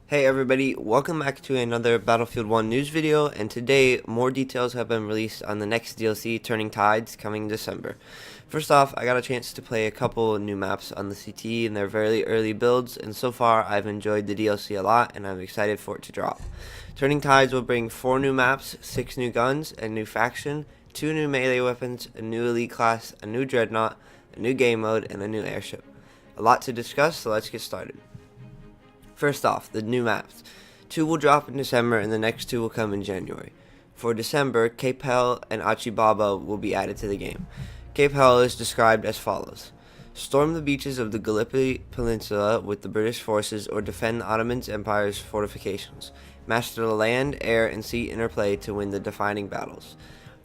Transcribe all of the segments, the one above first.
Hey everybody, welcome back to another Battlefield 1 news video, and today more details have been released on the next DLC, Turning Tides, coming in December. First off, I got a chance to play a couple new maps on the CT, and they're very early builds, and so far I've enjoyed the DLC a lot, and I'm excited for it to drop. Turning Tides will bring 4 new maps, 6 new guns, a new faction, 2 new melee weapons, a new elite class, a new dreadnought, a new game mode, and a new airship. A lot to discuss, so let's get started. First off, the new maps. 2 will drop in December and the next 2 will come in January. For December, Cape Hell and Achibaba will be added to the game. Cape Hell is described as follows. Storm the beaches of the Gallipoli Peninsula with the British forces or defend the Ottoman Empire's fortifications. Master the land, air, and sea interplay to win the defining battles.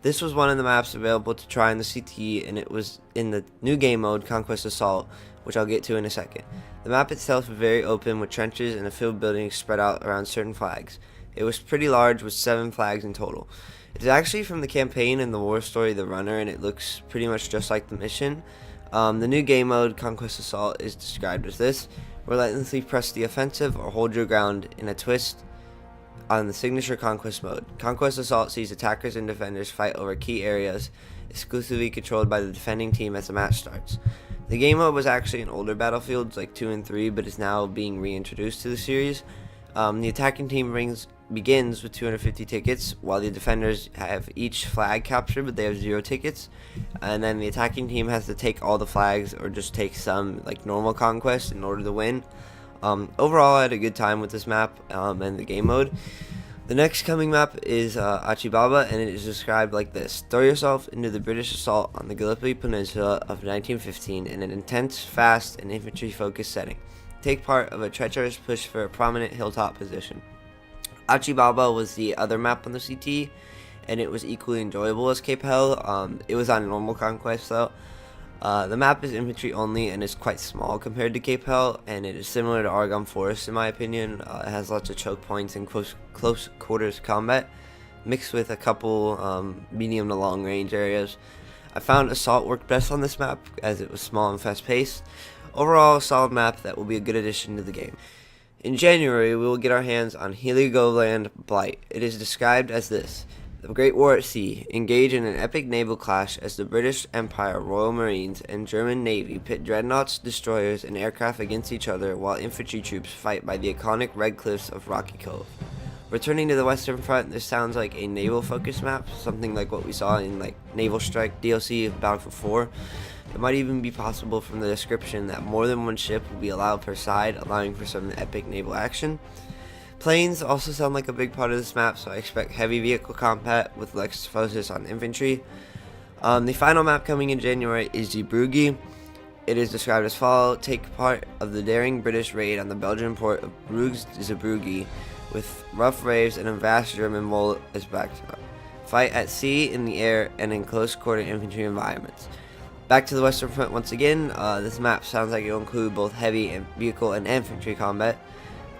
This was one of the maps available to try in the CT, and it was in the new game mode, Conquest Assault, which I'll get to in a second. The map itself is very open with trenches and a field building spread out around certain flags. It was pretty large with 7 flags in total. It's actually from the campaign and the war story The Runner, and it looks pretty much just like the mission. The new game mode, Conquest Assault, is described as this. Relentlessly press the offensive or hold your ground in a twist on the signature Conquest mode. Conquest Assault sees attackers and defenders fight over key areas exclusively controlled by the defending team as the match starts. The game mode was actually in older Battlefields like 2 and 3, but is now being reintroduced to the series. The attacking team begins with 250 tickets, while the defenders have each flag captured, but they have 0 tickets. And then the attacking team has to take all the flags or just take some like normal conquest in order to win. Overall, I had a good time with this map and the game mode. The next coming map is Achibaba, and it is described like this. Throw yourself into the British assault on the Gallipoli Peninsula of 1915 in an intense, fast, and infantry-focused setting. Take part of a treacherous push for a prominent hilltop position. Achibaba was the other map on the CT, and it was equally enjoyable as Cape Hell. It was on normal conquest though. The map is infantry only and is quite small compared to Cape Hell, and it is similar to Argonne Forest in my opinion. It has lots of choke points and close quarters combat, mixed with a couple medium to long range areas. I found Assault worked best on this map as it was small and fast paced. Overall, a solid map that will be a good addition to the game. In January, we will get our hands on Heligoland Blight. It is described as this. The Great War at Sea. Engage in an epic naval clash as the British Empire Royal Marines and German Navy pit dreadnoughts, destroyers, and aircraft against each other while infantry troops fight by the iconic red cliffs of Rocky Cove. Returning to the Western Front, this sounds like a naval-focused map, something like what we saw in like Naval Strike DLC of Battlefield 4. It might even be possible from the description that more than one ship will be allowed per side, allowing for some epic naval action. Planes also sound like a big part of this map, so I expect heavy vehicle combat with less focus on infantry. The final map coming in January is Zeebrugge. It is described as follows. Take part of the daring British raid on the Belgian port of Bruges Zeebrugge with rough waves and a vast German mole as backdrop. Fight at sea, in the air, and in close quarter infantry environments. Back to the Western Front once again. This map sounds like it will include both heavy and vehicle and infantry combat,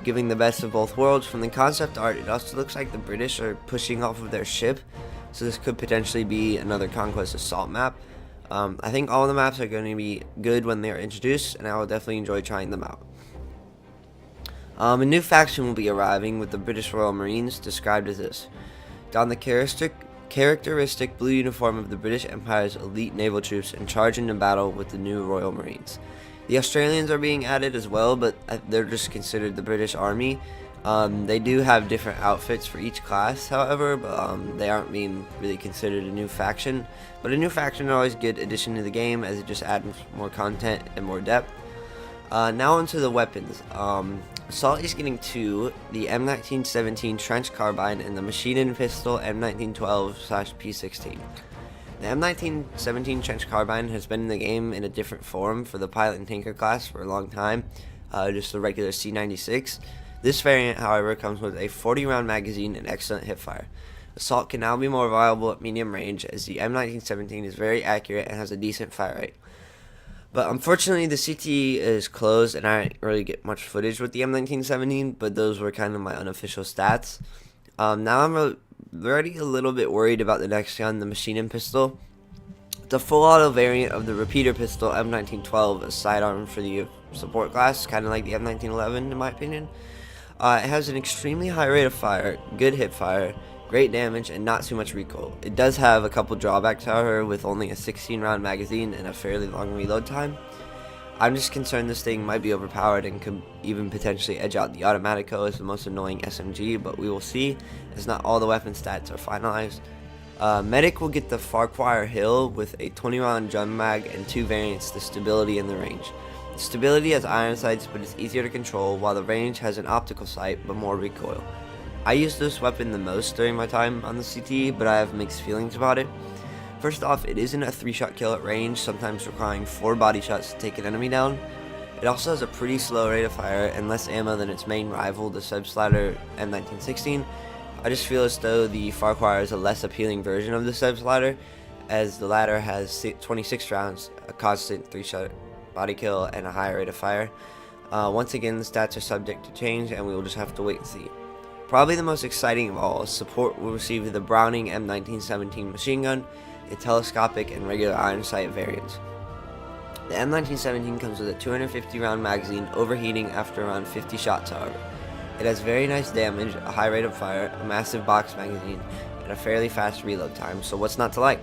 giving the best of both worlds. From the concept art, it also looks like the British are pushing off of their ship, so this could potentially be another Conquest Assault map. I think all the maps are going to be good when they are introduced, and I will definitely enjoy trying them out. A new faction will be arriving with the British Royal Marines, described as this. Don the characteristic blue uniform of the British Empire's elite naval troops and charge into battle with the new Royal Marines. The Australians are being added as well, but they're just considered the British Army. They do have different outfits for each class, however, but they aren't being really considered a new faction. But a new faction is always a good addition to the game, as it just adds more content and more depth. Now onto the weapons. Assault is getting 2, the M1917 Trench Carbine and the Machine Pistol M1912/P16. The M1917 Trench Carbine has been in the game in a different form for the Pilot and Tanker class for a long time, just the regular C96. This variant, however, comes with a 40-round magazine and excellent hipfire. Assault can now be more viable at medium range, as the M1917 is very accurate and has a decent fire rate. But unfortunately, the CT is closed, and I didn't really get much footage with the M1917, but those were kind of my unofficial stats. Now I'm already a little bit worried about the next gun, the Machine Pistol. The full auto variant of the repeater pistol M1912 is sidearm for the support class, kind of like the M1911 in my opinion. It has an extremely high rate of fire, good hip fire, great damage, and not too much recoil. It does have a couple drawbacks, however, with only a 16 round magazine and a fairly long reload time. I'm just concerned this thing might be overpowered and could even potentially edge out the Automatico as the most annoying SMG, but we will see, as not all the weapon stats are finalized. Medic will get the Farquhar Hill with a 20 round drum mag and 2 variants, the stability and the range. The stability has iron sights but is easier to control, while the range has an optical sight but more recoil. I used this weapon the most during my time on the CT, but I have mixed feelings about it. First off, it isn't a 3-shot kill at range, sometimes requiring 4 body shots to take an enemy down. It also has a pretty slow rate of fire and less ammo than its main rival, the Subslider M1916. I just feel as though the Farquhar is a less appealing version of the Subslider, as the latter has 26 rounds, a constant 3-shot body kill, and a higher rate of fire. Once again, the stats are subject to change, and we will just have to wait and see. Probably the most exciting of all, support will receive the Browning M1917 machine gun, a telescopic and regular iron sight variants. The M1917 comes with a 250 round magazine, overheating after around 50 shots however. It has very nice damage, a high rate of fire, a massive box magazine, and a fairly fast reload time, so what's not to like?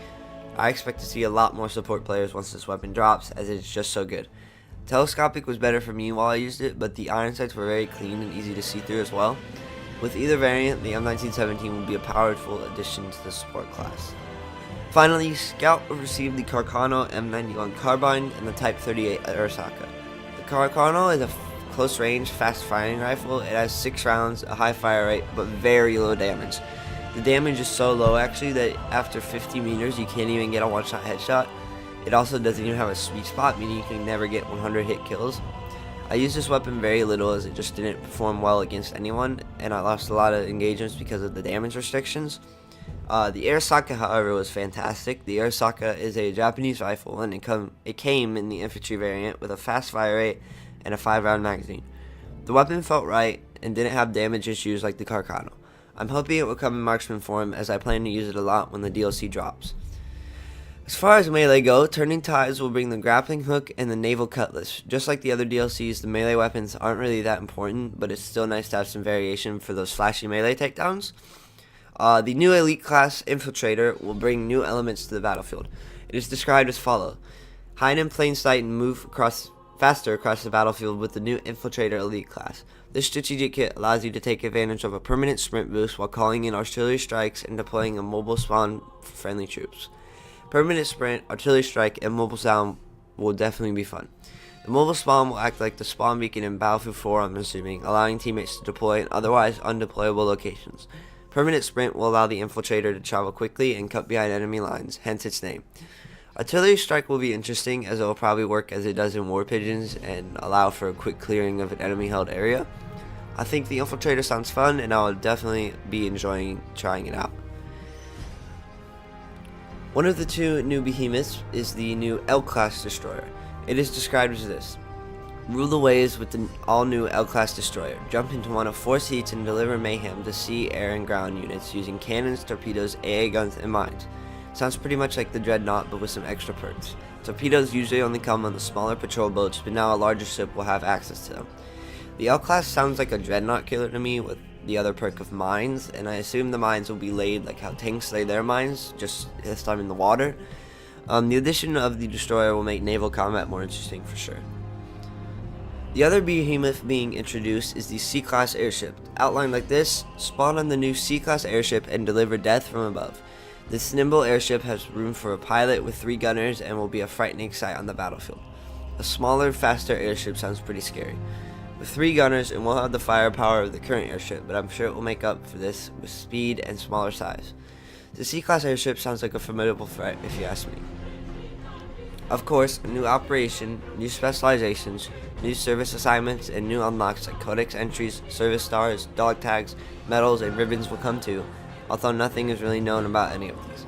I expect to see a lot more support players once this weapon drops, as it is just so good. Telescopic was better for me while I used it, but the iron sights were very clean and easy to see through as well. With either variant, the M1917 will be a powerful addition to the support class. Finally, Scout will receive the Carcano M91 Carbine and the Type 38 Arasaka. The Carcano is a close-range, fast-firing rifle. It has 6 rounds, a high fire rate, but very low damage. The damage is so low, actually, that after 50 meters, you can't even get a one-shot headshot. It also doesn't even have a sweet spot, meaning you can never get 100 hit kills. I used this weapon very little, as it just didn't perform well against anyone, and I lost a lot of engagements because of the damage restrictions. The Arasaka, however, was fantastic. The Arasaka is a Japanese rifle, and it came in the infantry variant with a fast fire rate and a 5-round magazine. The weapon felt right and didn't have damage issues like the Carcano. I'm hoping it will come in marksman form, as I plan to use it a lot when the DLC drops. As far as melee go, Turning Tides will bring the grappling hook and the naval cutlass. Just like the other DLCs, the melee weapons aren't really that important, but it's still nice to have some variation for those flashy melee takedowns. The new elite class Infiltrator will bring new elements to the battlefield. It is described as follows: hide in plain sight and move faster across the battlefield with the new Infiltrator elite class. This strategic kit allows you to take advantage of a permanent sprint boost while calling in artillery strikes and deploying a mobile spawn for friendly troops. Permanent sprint, artillery strike, and mobile sound will definitely be fun. The mobile spawn will act like the spawn beacon in Battlefield 4, I'm assuming, allowing teammates to deploy in otherwise undeployable locations. Permanent sprint will allow the Infiltrator to travel quickly and cut behind enemy lines, hence its name. Artillery strike will be interesting, as it will probably work as it does in War Pigeons and allow for a quick clearing of an enemy held area. I think the Infiltrator sounds fun, and I will definitely be enjoying trying it out. One of the 2 new behemoths is the new L-Class Destroyer. It is described as this: rule the waves with the all-new L-Class Destroyer. Jump into one of 4 seats and deliver mayhem to sea, air, and ground units using cannons, torpedoes, AA guns, and mines. Sounds pretty much like the Dreadnought, but with some extra perks. Torpedoes usually only come on the smaller patrol boats, but now a larger ship will have access to them. The L-Class sounds like a Dreadnought killer to me, with the other perk of mines, and I assume the mines will be laid like how tanks lay their mines, just this time in the water. The addition of the destroyer will make naval combat more interesting for sure. The other behemoth being introduced is the C-Class airship. Outlined like this: spawn on the new C-Class airship and deliver death from above. This nimble airship has room for a pilot with 3 gunners and will be a frightening sight on the battlefield. A smaller, faster airship sounds pretty scary. With 3 gunners, it won't have the firepower of the current airship, but I'm sure it will make up for this with speed and smaller size. The C-Class airship sounds like a formidable threat, if you ask me. Of course, a new operation, new specializations, new service assignments, and new unlocks like codex entries, service stars, dog tags, medals, and ribbons will come too, although nothing is really known about any of these.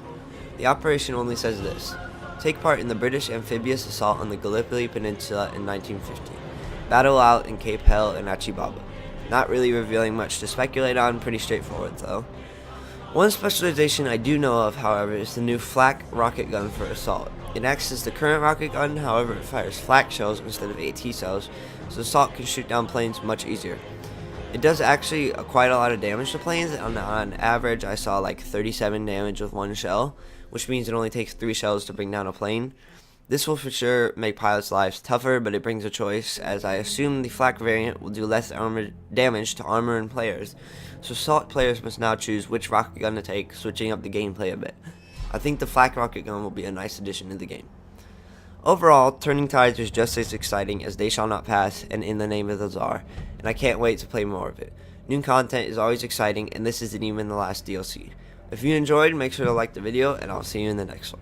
The operation only says this: take part in the British amphibious assault on the Gallipoli Peninsula in 1915. Battle out in Cape Hell and Achibaba. Not really revealing much to speculate on, pretty straightforward though. One specialization I do know of, however, is the new flak rocket gun for assault. It acts as the current rocket gun, however it fires flak shells instead of AT cells, so assault can shoot down planes much easier. It does actually quite a lot of damage to planes. On average, I saw like 37 damage with one shell, which means it only takes 3 shells to bring down a plane. This will for sure make pilots' lives tougher, but it brings a choice, as I assume the flak variant will do less armor damage to armor and players, so assault players must now choose which rocket gun to take, switching up the gameplay a bit. I think the flak rocket gun will be a nice addition to the game. Overall, Turning Tides is just as exciting as They Shall Not Pass and In the Name of the Tsar, and I can't wait to play more of it. New content is always exciting, and this isn't even the last DLC. If you enjoyed, make sure to like the video, and I'll see you in the next one.